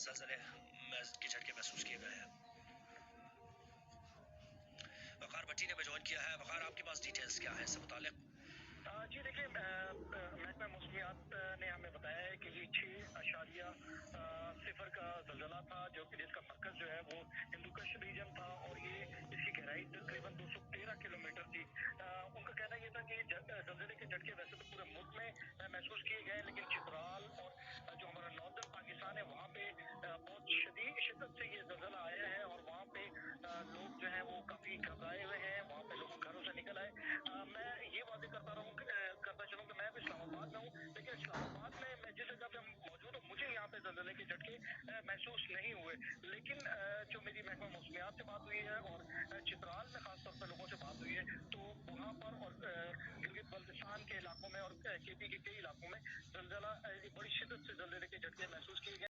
ज़लज़ले के झटके महसूस किए गए हैं। वक़ार भट्टी ने ज्वाइन किया है। वक़ार, आपके पास डिटेल्स क्या है इससे मुताल्लिक़? जी देखिए, महकमा मौसमियात ने हमें बताया है कि ये 6.0 का ज़लज़ला था, जो कि जिसका मरकज़ जो है वो हिंदुकुश रीजन था और ये इसकी गहराई तकरीबन 213 किलोमीटर थी। उनका कहना ये था कि ज़लज़ले के झटके वैसे तो पूरे मुल्क में महसूस किए गए, लेकिन चित्राल और जो हमारा नॉर्दर्न पाकिस्तान है वहाँ पे बहुत शिद्दत से ये ज़लज़ला आया है और वहाँ पे लोग जो है वो काफ़ी घबराए हुए हैं। वहाँ पे लोग घरों से निकल आए। मैं ये वादे करता चलूँ कि मैं भी इस्लामाबाद में हूँ, लेकिन इस्लामाबाद में मैं जिस जगह पे मौजूद हूँ, मुझे यहाँ पे ज़लज़ले के झटके महसूस नहीं हुए। लेकिन जो मेरी महकमा मौसमियात से बात हुई है और चित्राल में खास तौर पे लोगों से बात हुई है, तो वहाँ पर और गिलगित बल्तिस्तान के इलाकों में और केपी के कई इलाकों में ज़लज़ला बड़ी शिद्दत से ज़लज़ले के झटके महसूस किए गए।